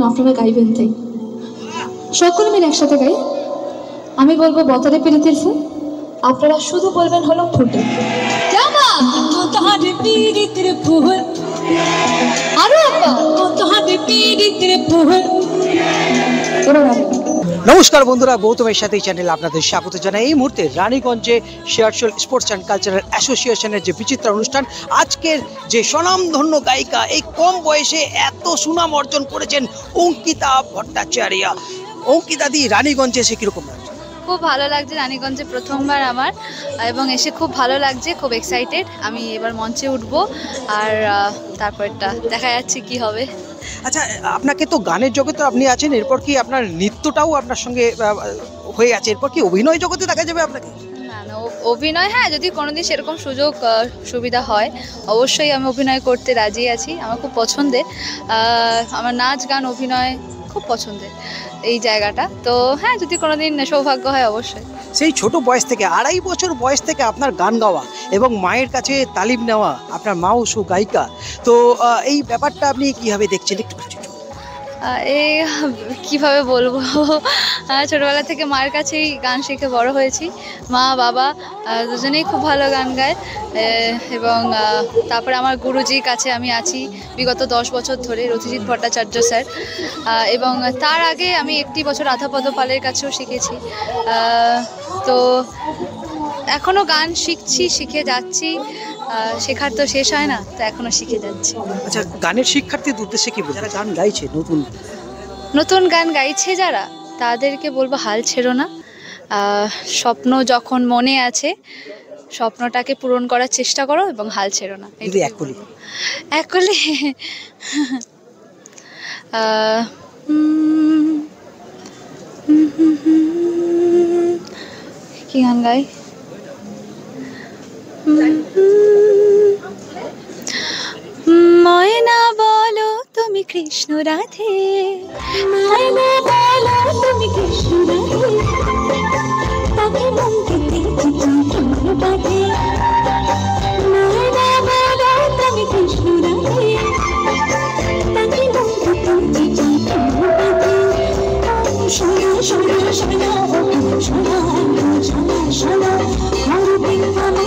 আপনারা গাইবেন তাই সকলে মিলে একসাথে গাই। আমি বলবো বতারে পিরিতের ফুল, আপনারা শুধু বলবেন হলো ফুটে। আরো নমস্কার বন্ধুরা, গৌতমের সাথে এই চ্যানেলে আপনাদের স্বাগত জানাই। এই মুহূর্তে রানীগঞ্জে শেয়ারশোল স্পোর্টস অ্যান্ড কালচারাল অ্যাসোসিয়েশনের যে বিচিত্র অনুষ্ঠান, আজকের যে স্বনামধন্য গায়িকা, এই কম বয়সে এত সুনাম অর্জন করেছেন অঙ্কিতা ভট্টাচার্য। অঙ্কিতা দি, রানীগঞ্জে এসে কিরকম লাগছে? খুব ভালো লাগছে, রানীগঞ্জে প্রথমবার আমার, এবং এসে খুব ভালো লাগছে, খুব এক্সাইটেড। আমি এবার মঞ্চে উঠবো, আর তারপরটা দেখা যাচ্ছে কি হবে। আচ্ছা, আপনাকে তো গানের জগতে আপনি আছেন, এরপর কি আপনার নৃত্যটাও আপনার সঙ্গে হয়ে আছে, এরপর কি অভিনয় জগতে দেখা যাবে আপনাকে? না না, অভিনয় হ্যাঁ, যদি কোনোদিন সেরকম সুযোগ সুবিধা হয় অবশ্যই আমি অভিনয় করতে রাজি আছি। আমার খুব পছন্দের, আমার নাচ গান অভিনয় খুব পছন্দের এই জায়গাটা। তো হ্যাঁ, যদি কোনোদিন সৌভাগ্য হয় অবশ্যই। সেই ছোট বয়স থেকে, 2.5 বছর বয়স থেকে আপনার গান গাওয়া এবং মায়ের কাছে তালিম নেওয়া, আপনার মাও সুগায়িকা, তো এই ব্যাপারটা আপনি কীভাবে দেখছেন একটু? এই কীভাবে বলবো, ছোটোবেলা থেকে মায়ের কাছেই গান শিখে বড় হয়েছি। মা বাবা দুজনেই খুব ভালো গান গায়, এবং তারপরে আমার গুরুজির কাছে আমি আছি বিগত 10 বছর ধরে, রথিজিৎ ভট্টাচার্য স্যার, এবং তার আগে আমি 1 বছর রাধাপদ পালের কাছেও শিখেছি। তো এখনও গান শিখছি, শিখে যাচ্ছি, শেখার তো শেষ হয় না, তো এখনো শিখে যাচ্ছি। আচ্ছা, গানের শিক্ষার্থীদের উদ্দেশ্যে কি বলবো? যারা গান গাইছে, নতুন গান গাইছে যারা, তাদেরকে বলবো হাল ছেড়ো না। স্বপ্ন যখন মনে আছে, স্বপ্নটাকে পূরণ করার চেষ্টা করো এবং হাল ছেড়ো না। একলে কি গান গাই? ময়না বলো তুমি কৃষ্ণ রাধে, ময়না বলো তুমি কৃষ্ণ রাধে, তাকে মন কেটে চিঠি পাঠে, ময়না বলো তুমি কৃষ্ণ রাধে, তাকে মন কেটে চিঠি পাঠে, শোনা শোনা শোনা শোনা শোনা শোনা হরে বিন্দু হরে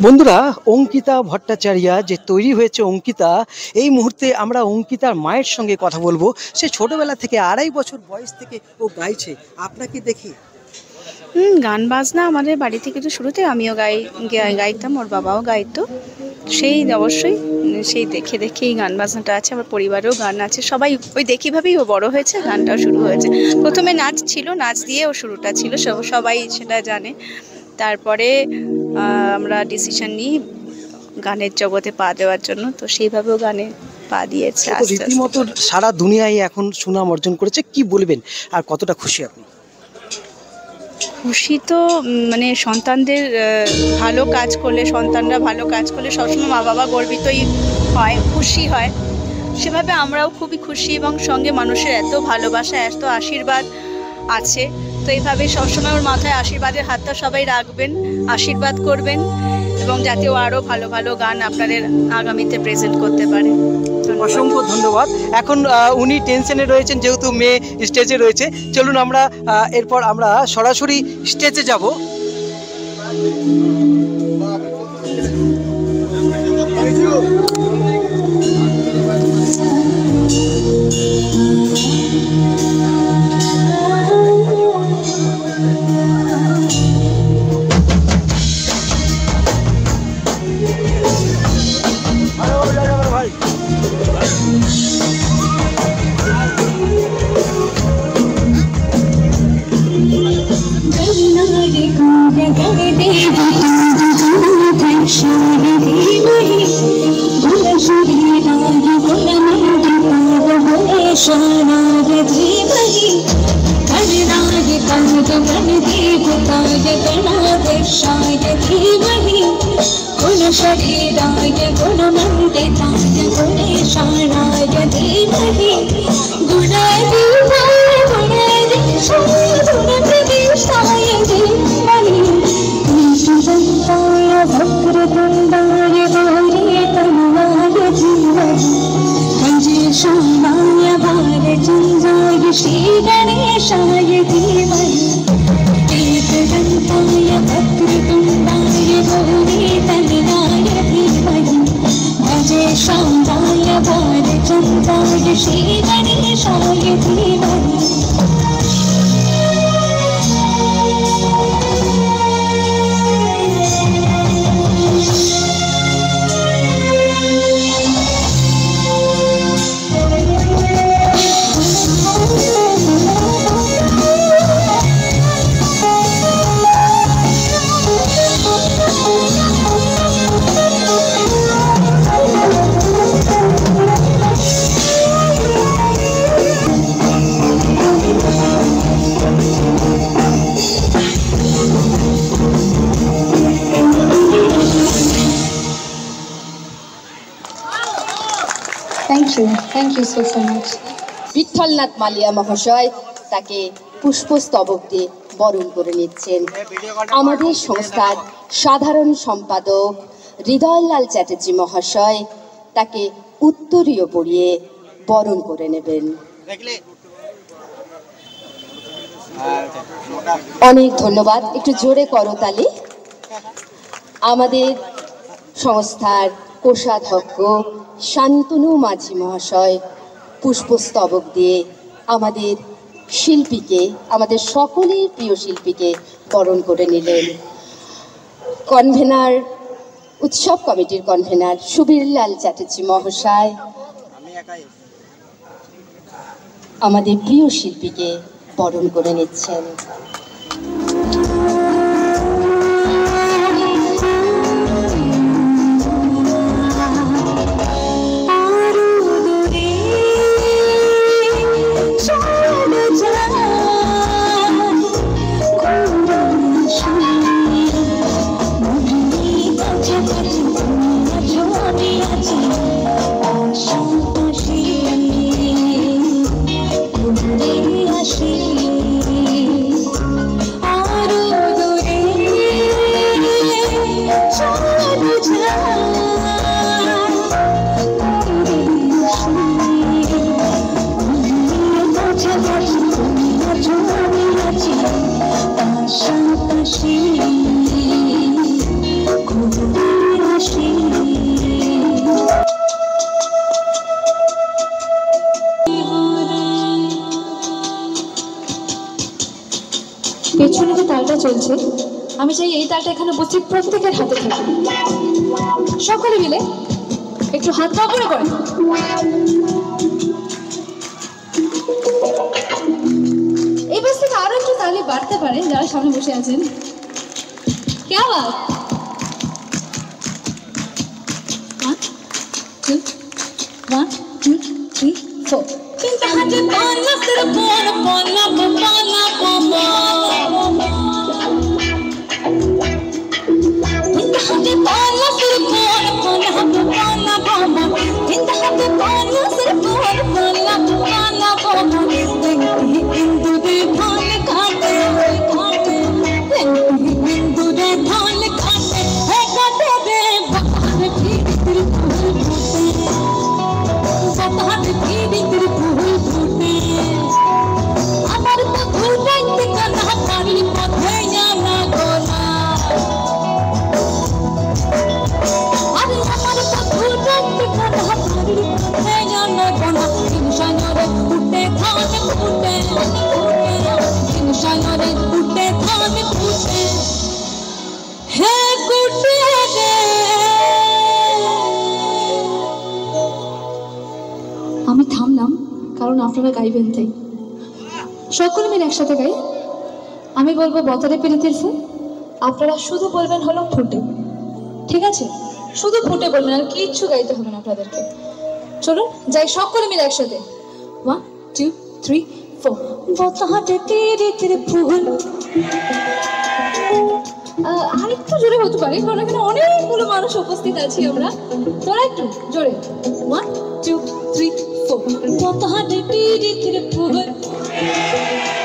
বন্ধুরা, অঙ্কিতা ভট্টাচার্য যে তৈরি হয়েছে অঙ্কিতা, এই মুহূর্তে আমরা অঙ্কিতার মায়ের সঙ্গে কথা বলবো। সে ছোটবেলা থেকে 2.5 বছর বয়স থেকে ও গাইছে আপনাকে দেখে। গান বাজনা আমাদের বাড়ি থেকে তো শুরুতে আমিও গাইতাম, ওর বাবাও গাইতো, সেই অবশ্যই সেই দেখে দেখেই গান বাজনাটা আছে। আমার পরিবারেও গান আছে, সবাই ওই দেখেভাবেই ও বড় হয়েছে, গানটাও শুরু হয়েছে। প্রথমে নাচ ছিল, নাচ দিয়ে ও শুরুটা ছিল, সবাই সেটা জানে। তারপরে আমরা ডিসিশন নিই গানের জগতে পা দেওয়ার জন্য, তো সেইভাবেও গানে পা দিয়েছে। রীতিমতো সারা দুনিয়ায় এখন সুনাম অর্জন করেছে, কি বলবেন আর কতটা খুশি আপনি? খুশি তো মানে সন্তানদের ভালো কাজ করলে, সন্তানরা ভালো কাজ করলে সবসময় মা বাবা গর্বিতই হয়, খুশি হয়। সেভাবে আমরাও খুবই খুশি, এবং সঙ্গে মানুষের এত ভালোবাসা, এত আশীর্বাদ আছে। তো এইভাবে সবসময় ওর মাথায় আশীর্বাদের হাতটা সবাই রাখবেন, আশীর্বাদ করবেন, এবং যাতে ও আরও ভালো ভালো গান আপনাদের আগামীতে প্রেজেন্ট করতে পারে। অসংখ্য ধন্যবাদ। এখন উনি টেনশনে রয়েছেন যেহেতু মেয়ে স্টেজে রয়েছে। চলুন আমরা এরপর আমরা সরাসরি স্টেজে যাব। Shine. शायद ही वही एक दंताय वक्रतुंडाय गौरी तनयाय धीमहि भजे शांताय भालचंद्राय श्री गणेशाय धीमहि। Thank you so much. বিঠ্ঠলনাথ Malia মহাশয় তাকে পুষ্পস্তবক দিয়ে বরণ করে নিচ্ছেন। আমাদের সংস্থার সাধারণ সম্পাদক হৃদয়লাল চ্যাটার্জি মহাশয় তাকে উত্তরীয় পরিয়ে বরণ করে নেবেন। অনেক ধন্যবাদ, একটু জোরে করতালি। আমাদের সংস্থার কোষাধ্যক্ষ শান্তনু মাঝি মহাশয় পুষ্পস্তবক দিয়ে আমাদের শিল্পীকে, আমাদের সকলের প্রিয় শিল্পীকে বরণ করে নিলেন। কনভেনার, উৎসব কমিটির কনভেনার সুবীরলাল চ্যাটার্জি মহাশয় আমাদের প্রিয় শিল্পীকে বরণ করে নিচ্ছেন। পেছনে যে তালটা চলছে, আমি চাই এই তালটা এখানে উপস্থিত প্রত্যেকের হাতে থাকে। সকলে মিলে একটু হাত পা করে করে এই পাশ থেকে আরো একটু তালি বাড়তে পারে যারা সামনে বসে আছেন। কে বাত? 1 2 3 4 তিনটা হাতে পানা সর পানা পানা পানা পানা তিনটা হাতে পানা সর পানা পানা পানা পানা তিনটা হাতে পানা সর পানা পানা পানা পানা হিন্দু দে ধান কাটে কাটে হিন্দু দে ধান কাটে হে কাটে দে বাহার কি তেরে ফুল फूटे बाहर की तेरे फूल फूटे আমার তো ফুল দেখতে কান্না পারি পথে না গোনা আরে আমার তো ফুল দেখতে কান্না পারি পথে না গোনা ইনশানরে ফুটে খানে ফুটে ইনশানরে ফুটে খানে ফুটে হে ফুটে রে। আমি থামলাম কারণ আপনারা গাইবেন তাই। সকলে মিলে একসাথে গাই। আমি বলবো বতারে প্রীতির ফুল, আপনারা শুধু বলবেন হলো ফুটে। ঠিক আছে, শুধু ফুটে বলবেন, আর কিচ্ছু গাইতে হবে না আপনাদেরকে। চলুন যাই সকলে মিলে একসাথে। 1 2 3 4 বতারে প্রীতির ফুল। আরেকটু জোরে হতে পারে কারণ এখানে অনেকগুলো মানুষ উপস্থিত আছি আমরা। তোরা একটু জোরে। 1 2 3 4 বতারে প্রীতির ফুল।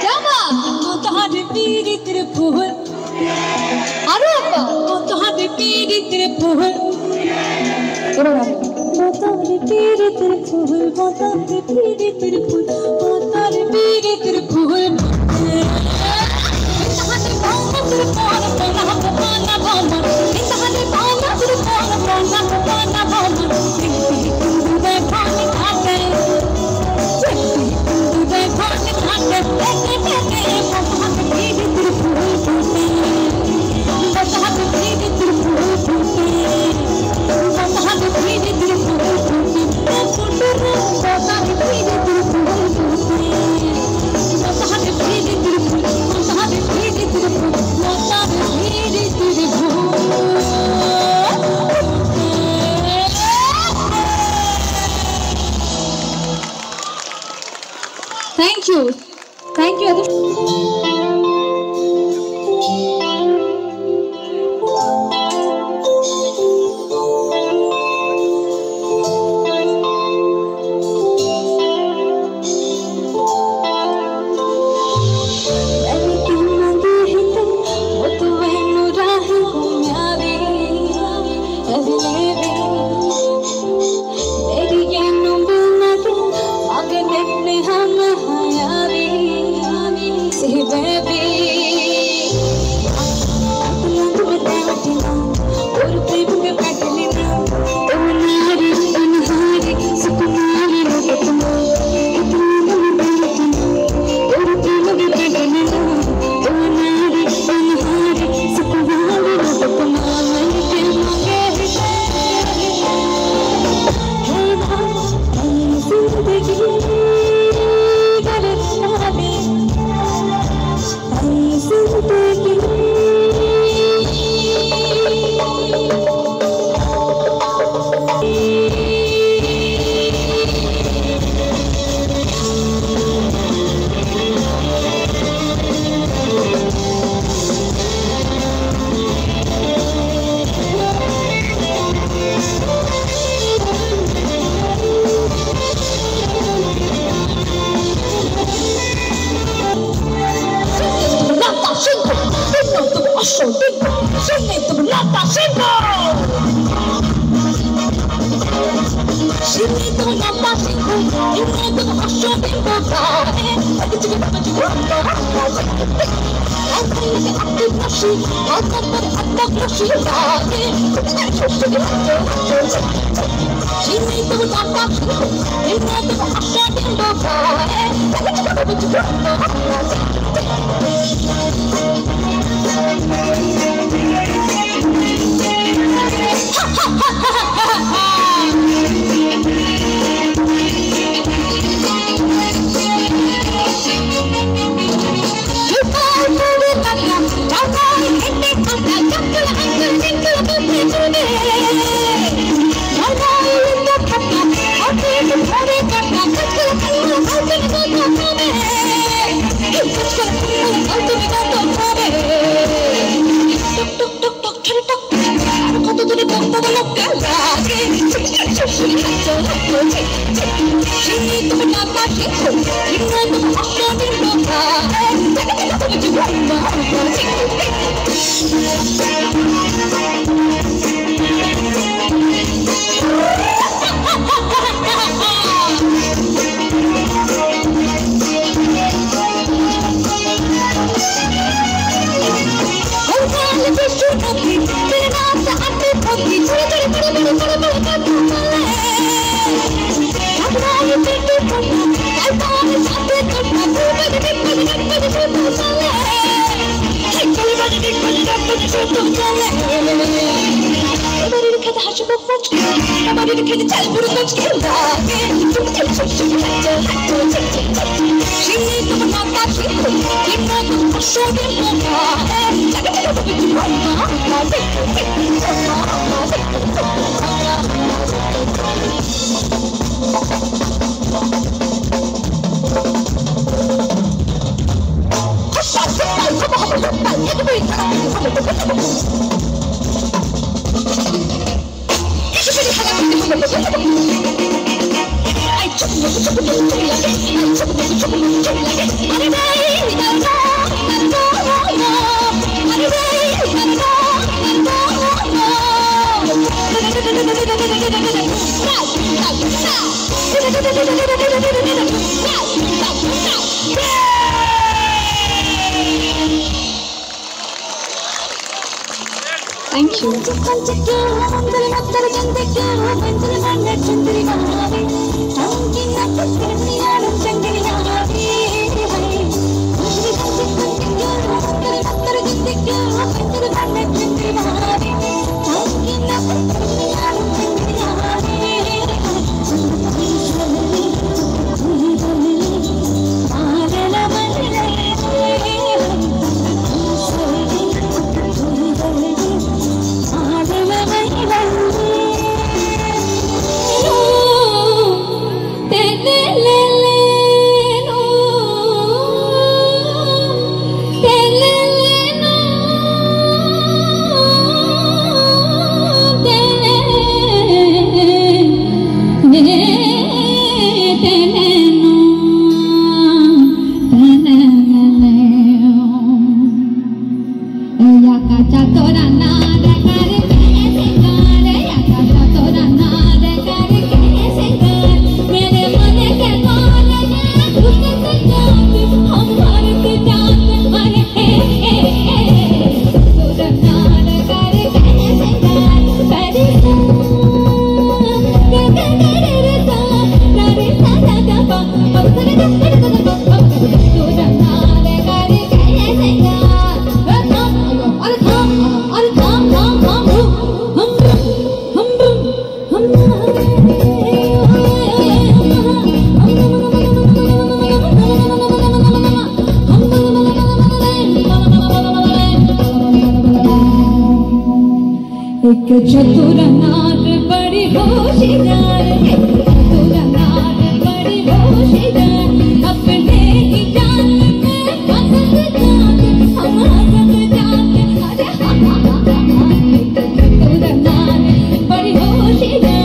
জামা বতারে প্রীতির ফুল। আরো আপা বতারে প্রীতির ফুল। বতারে প্রীতির ফুল বতারে প্রীতির ফুল বতারে প্রীতির ফুল। থ্যাংক ইউ এত चतुर नाग बड़ी होशियार है, चतुर नाग बड़ी होशियार, अपने ही जान में हंसत जाके, हम हंसत जाके, अरे हा हा हा हा, चतुर नाग बड़ी होशियार।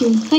ইউ।